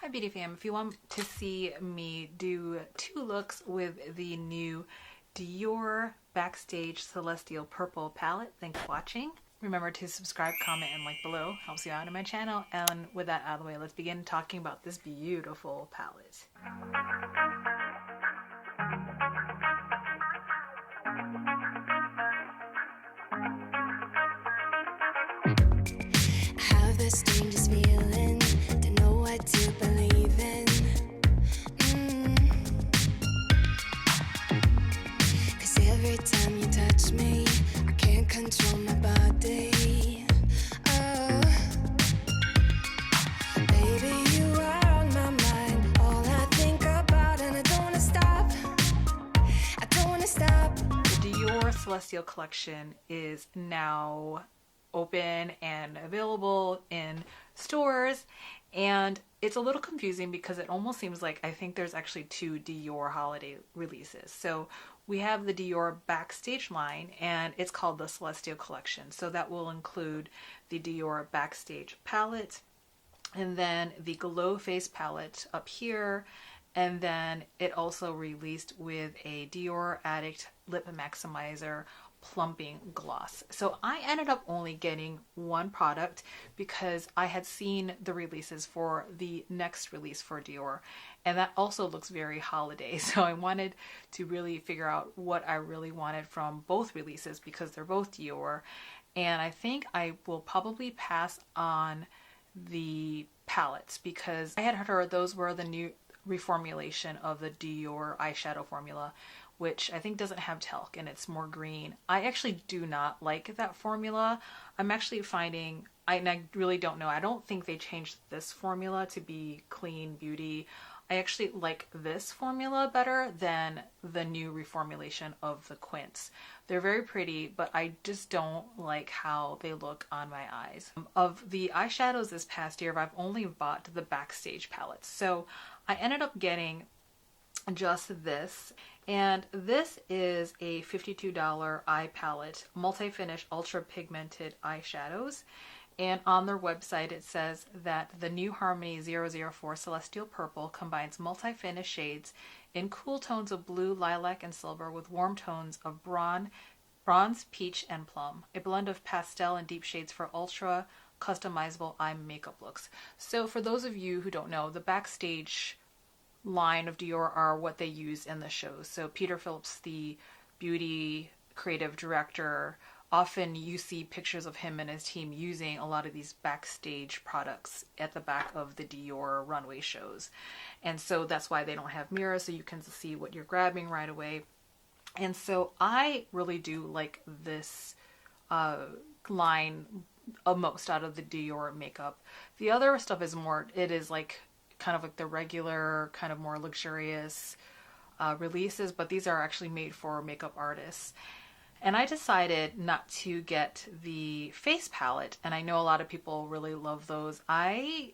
Hi Beauty Fam, if you want to see me do 2 looks with the new DIOR Backstage Celestial Purple palette, thanks for watching. Remember to subscribe, comment, and like below. Helps you out on my channel. And with that out of the way, let's begin talking about this beautiful palette. Have this strangest feeling, to know what to believe in. Cause every time you touch me, I can't control my body. Oh, baby, you are on my mind, all I think about, and I don't wanna stop. I don't wanna stop. The DIOR Celestial Collection is now open and available in stores, and it's a little confusing because it almost seems like I think there's actually 2 DIOR holiday releases. So we have the DIOR Backstage line, and it's called the Celestial Collection. So that will include the DIOR Backstage palette, and then the Glow Face palette up here, and then it also released with a DIOR Addict Lip Maximizer plumping gloss. So I ended up only getting 1 product because I had seen the releases for the next release for DIOR, and that also looks very holiday. So I wanted to really figure out what I really wanted from both releases because they're both DIOR, and I think I will probably pass on the palettes because I had heard those were the new reformulation of the DIOR eyeshadow formula, which I think doesn't have talc and it's more green. I actually do not like that formula. I'm actually finding, I really don't know, I don't think they changed this formula to be clean beauty. I actually like this formula better than the new reformulation of the Quints. They're very pretty, but I just don't like how they look on my eyes. Of the eyeshadows this past year, I've only bought the Backstage palettes. So I ended up getting just this, and this is a $52 eye palette, multi-finish ultra pigmented eyeshadows, and on their website it says that the new Harmony 004 Celestial Purple combines multi-finish shades in cool tones of blue, lilac, and silver with warm tones of bronze, peach, and plum, a blend of pastel and deep shades for ultra customizable eye makeup looks. So for those of you who don't know, the Backstage line of DIOR are what they use in the shows. So Peter Phillips, the beauty creative director, often you see pictures of him and his team using a lot of these Backstage products at the back of the DIOR runway shows. And so that's why they don't have mirrors, so you can see what you're grabbing right away. And so I really do like this line most out of the DIOR makeup. The other stuff is more, it is like kind of like the regular, kind of more luxurious releases, but these are actually made for makeup artists. And I decided not to get the face palette, and I know a lot of people really love those. I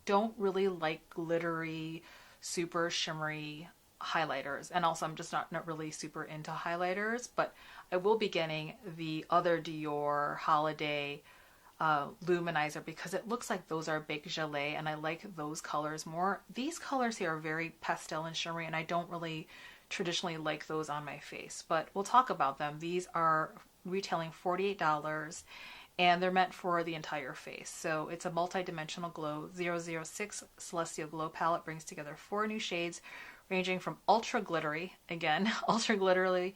don't really like glittery, super shimmery highlighters, and also I'm just not really super into highlighters, but I will be getting the other DIOR holiday luminizer because it looks like those are baked gelée, and I like those colors more. These colors here are very pastel and shimmery, and I don't really traditionally like those on my face, but we'll talk about them. These are retailing $48, and they're meant for the entire face. So it's a multi-dimensional glow 006 Celestial Glow palette, brings together 4 new shades ranging from ultra glittery, again, ultra glittery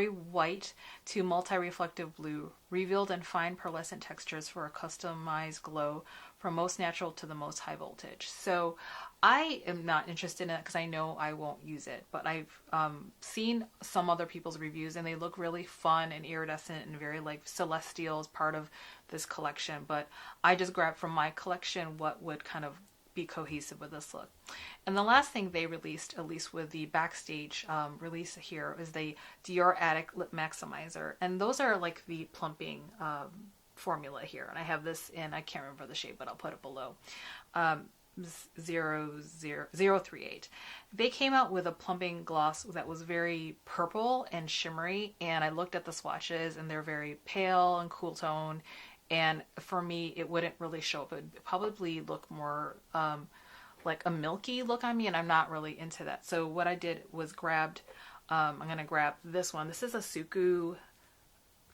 white to multi-reflective blue, revealed in fine pearlescent textures for a customized glow from most natural to the most high voltage. So I am not interested in it because I know I won't use it, but I've seen some other people's reviews and they look really fun and iridescent and very like celestial as part of this collection, but I just grabbed from my collection what would kind of be cohesive with this look. And the last thing they released, at least with the Backstage release here, is the DIOR Addict Lip Maximizer, and those are like the plumping formula here, and I have this in, I can't remember the shade, but I'll put it below, 038. They came out with a plumping gloss that was very purple and shimmery, and I looked at the swatches and they're very pale and cool tone, and for me it wouldn't really show up. It would probably look more like a milky look on me, and I'm not really into that. So what I did was grabbed, I'm going to grab this one. This is a SUQQU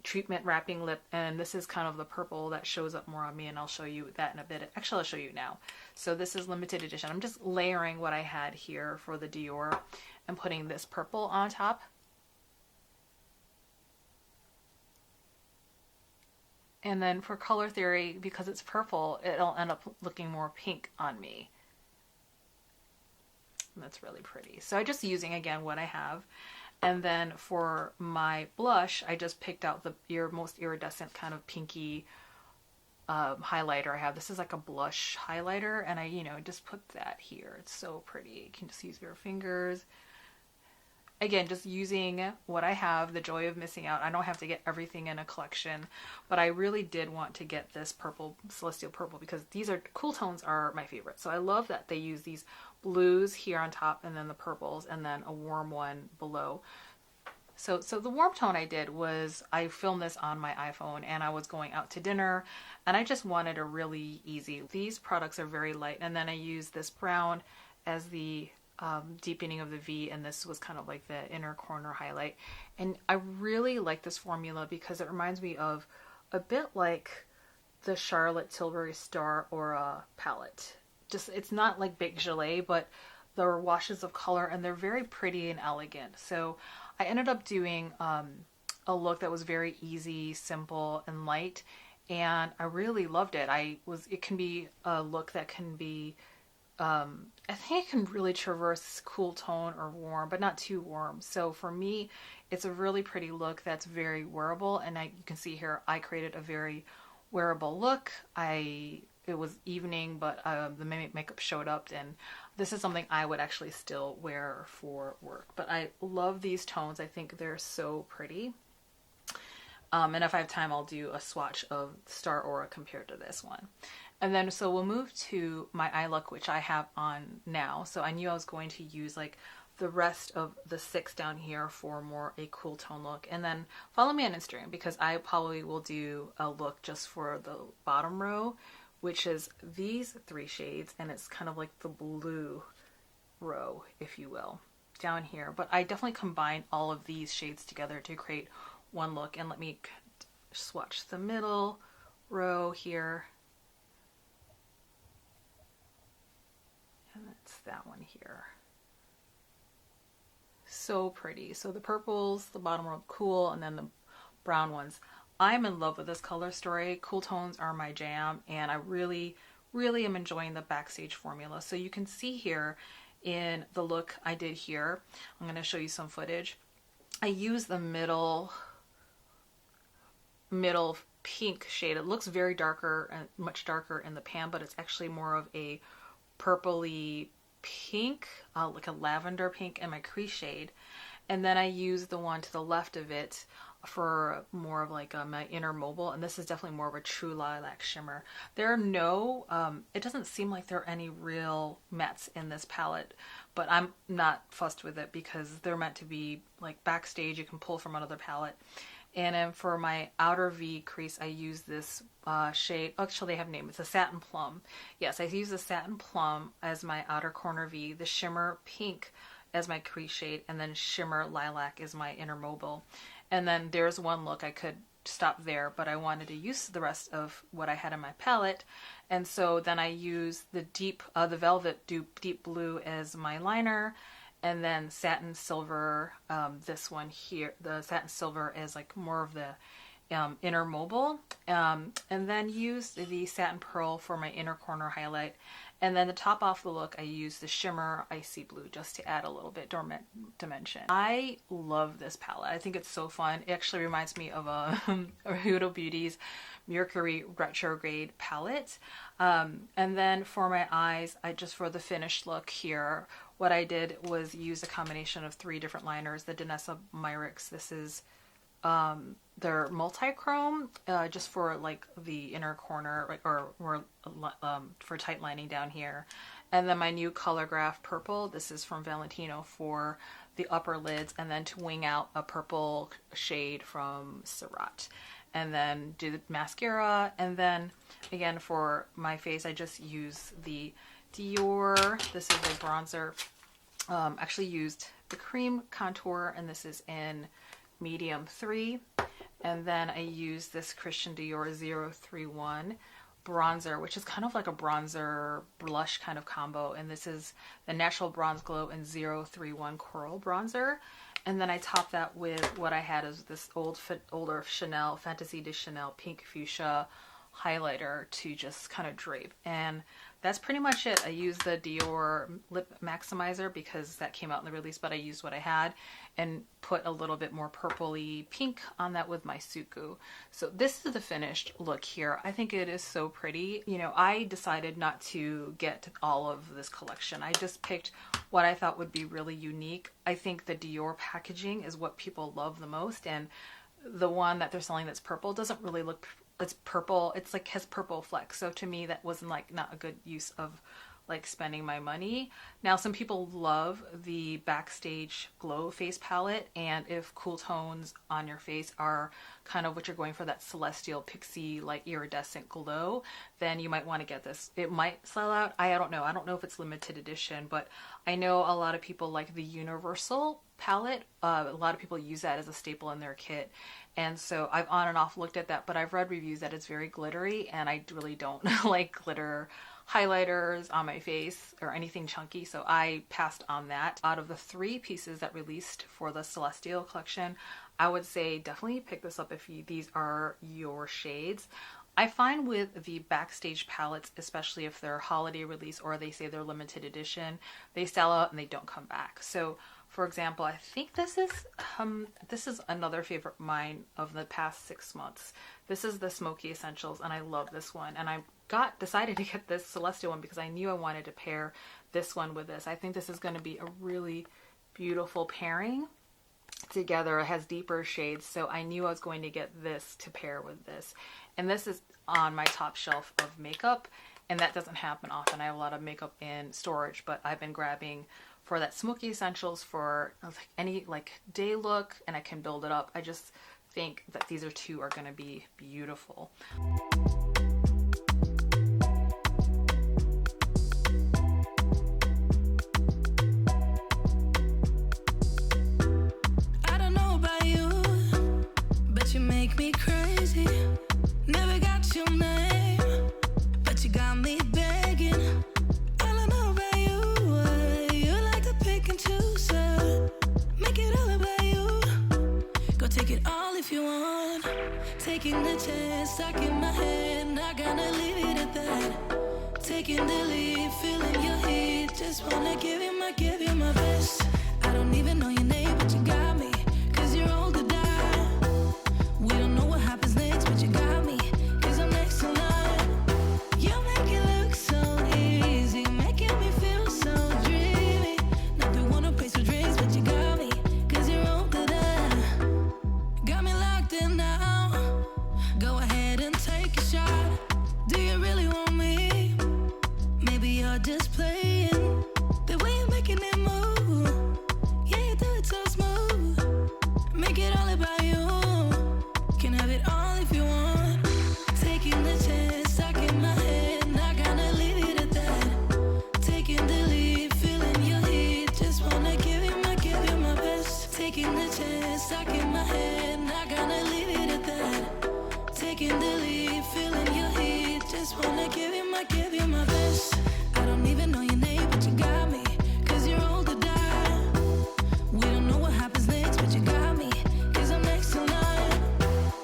treatment wrapping lip, and this is kind of the purple that shows up more on me, and I'll show you that in a bit. Actually, I'll show you now. So this is limited edition. I'm just layering what I had here for the Dior and putting this purple on top. And then for color theory, because it's purple, it'll end up looking more pink on me. And that's really pretty. So I'm just using, again, what I have. And then for my blush, I just picked out the most iridescent kind of pinky highlighter I have. This is like a blush highlighter, and I, just put that here. It's so pretty. You can just use your fingers. Again, just using what I have, the joy of missing out. I don't have to get everything in a collection, but I really did want to get this purple, Celestial Purple, because these are, cool tones are my favorite. So I love that they use these blues here on top, and then the purples, and then a warm one below. So the warm tone I did was, I filmed this on my iPhone, and I was going out to dinner, and I just wanted a really easy. These products are very light, and then I used this brown as the deepening of the V, and this was kind of like the inner corner highlight. And I really like this formula because it reminds me of a bit like the Charlotte Tilbury Star Aura palette. Just, it's not like Big Gelée, but there are washes of color, and they're very pretty and elegant. So I ended up doing a look that was very easy, simple, and light, and I really loved it. It can be a look that can be, I think it can really traverse cool tone or warm, but not too warm. So for me, it's a really pretty look that's very wearable, and you can see here I created a very wearable look. It was evening, but the makeup showed up, and this is something I would actually still wear for work. But I love these tones. I think they're so pretty. And if I have time, I'll do a swatch of Star Aura compared to this one. And then, so we'll move to my eye look, which I have on now. So I knew I was going to use like the rest of the 6 down here for more a cool tone look. And then follow me on Instagram, because I probably will do a look just for the bottom row, which is these 3 shades, and it's kind of like the blue row, if you will, down here. But I definitely combine all of these shades together to create one look. And let me swatch the middle row here. And that's that one here. So pretty. So the purples, the bottom row, cool, and then the brown ones. I'm in love with this color story. Cool tones are my jam, and I really, really am enjoying the Backstage formula. So you can see here in the look I did here, I'm going to show you some footage. I use the middle pink shade. It looks very darker and much darker in the pan, but it's actually more of a purpley pink, like a lavender pink in my crease shade. And then I use the one to the left of it for more of like my inner mobile, and this is definitely more of a true lilac shimmer. There are no, it doesn't seem like there are any real mattes in this palette, but I'm not fussed with it because they're meant to be like Backstage. You can pull from another palette. And then for my outer V crease, I use this shade. Actually, they have a name. It's a Satin Plum. Yes, I use the Satin Plum as my outer corner V, the Shimmer Pink as my crease shade, and then Shimmer Lilac is my inner mobile. And then there's one look. I could stop there, but I wanted to use the rest of what I had in my palette. And so then I use the the Velvet Deep Blue as my liner, and then Satin Silver, this one here, the Satin Silver is like more of the inner mobile, and then use the Satin Pearl for my inner corner highlight. And then to top off the look, I use the Shimmer Icy Blue just to add a little bit dimension. I love this palette. I think it's so fun. It actually reminds me of Huda Beauty's Mercury Retrograde palette. And then for my eyes, for the finished look here, what I did was use a combination of 3 different liners. The DANESSA MYRICKS. This is their multi-chrome, just for like the inner corner, like, or for tight lining down here. And then my new Color Graph Purple. This is from Valentino for the upper lids, and then to wing out a purple shade from SURRAT. And then do the mascara, and then again for my face, I just use the Dior. This is a bronzer. Actually used the cream contour, and this is in medium 3. And then I used this Christian Dior 031 bronzer, which is kind of like a bronzer blush kind of combo. And this is the Natural Bronze Glow in 031 Coral Bronzer. And then I top that with what I had is this older Chanel, Fantasy de Chanel Pink Fuchsia highlighter to just kind of drape. And that's pretty much it. I used the Dior Lip Maximizer because that came out in the release, but I used what I had and put a little bit more purpley pink on that with my SUQQU. So this is the finished look here. I think it is so pretty. You know, I decided not to get all of this collection. I just picked what I thought would be really unique. I think the Dior packaging is what people love the most, and the one that they're selling that's purple doesn't really look, it's purple, it's like has purple flecks. So to me that wasn't like not a good use of like spending my money. Now some people love the Backstage Glow face palette, and if cool tones on your face are kind of what you're going for, that celestial pixie like iridescent glow, then you might want to get this. It might sell out. I don't know. I don't know if it's limited edition, but I know a lot of people like the Universal palette. A lot of people use that as a staple in their kit, and so I've on and off looked at that, but I've read reviews that it's very glittery, and I really don't like glitter highlighters on my face or anything chunky, so I passed on that. Out of the 3 pieces that released for the Celestial collection, I would say definitely pick this up if these are your shades. I find with the Backstage palettes, especially if they're holiday release or they say they're limited edition, they sell out and they don't come back. So for example, I think this is another favorite of mine of the past 6 months. This is the Smoky Essentials, and I love this one. And I decided to get this Celestial one because I knew I wanted to pair this one with this. I think this is going to be a really beautiful pairing together. It has deeper shades, so I knew I was going to get this to pair with this. And this is on my top shelf of makeup, and that doesn't happen often. I have a lot of makeup in storage, but I've been grabbing for that Smoky Essentials for any like day look, and I can build it up. I just think that these two are going to be beautiful. I don't know about you, but you make me crazy. Never got your name, but you got me begging. I don't know about you, you like to pick and choose, make it all about you. Go take it all if you want. Taking the chance, stuck in my head, not gonna leave it at that. Taking the lead, feeling your heat, just wanna give you my best. I don't even know your name, but you got me, 'cause you're old to die. We don't know what happens next, but you got me, 'cause I'm next in line. You make it look so easy, making me feel so dreamy. Never wanna play some dreams, but you got me, 'cause you're old to die. Got me locked in now. Go ahead and take a shot. Do you really want me? Maybe you're just playing. The way you're making it move, yeah, you do it so smooth. Make it all about you. Can have it all if you want. Taking the chance, stuck in my head, not gonna leave it at that. Taking the lead, feeling your heat, just wanna give you my best. Taking the chance, stuck in my head, not gonna leave it at that. Taking the lead, feeling your heat, just wanna give you my best. I don't even know your name, but you got me, 'cause you're old to die. We don't know what happens next, but you got me, 'cause I'm next in line.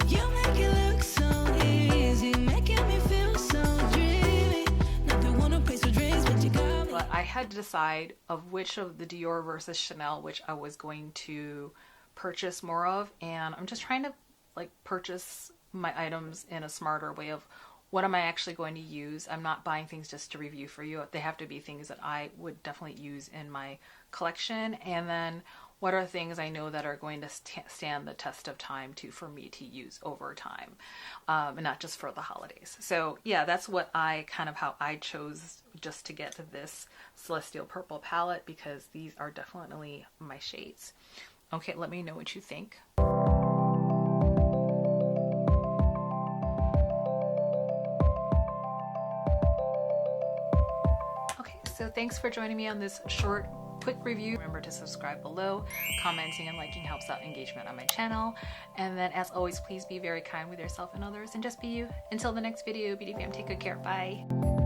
You make it look so easy, making me feel so dreamy. Never wanna play some dreams, but you got me. But I had to decide of which of the Dior versus Chanel which I was going to purchase more of, and I'm just trying to like purchase my items in a smarter way of what am I actually going to use. I'm not buying things just to review for you. They have to be things that I would definitely use in my collection, and then what are things I know that are going to stand the test of time for me to use over time, and not just for the holidays. So yeah, that's what how I chose just to get to this Celestial Purple palette, because these are definitely my shades. Okay, let me know what you think. thanks for joining me on this short quick review. Remember to subscribe below. Commenting and liking helps out engagement on my channel. And then as always, please be very kind with yourself and others and just be you. Until the next video, beauty fam, take good care. Bye.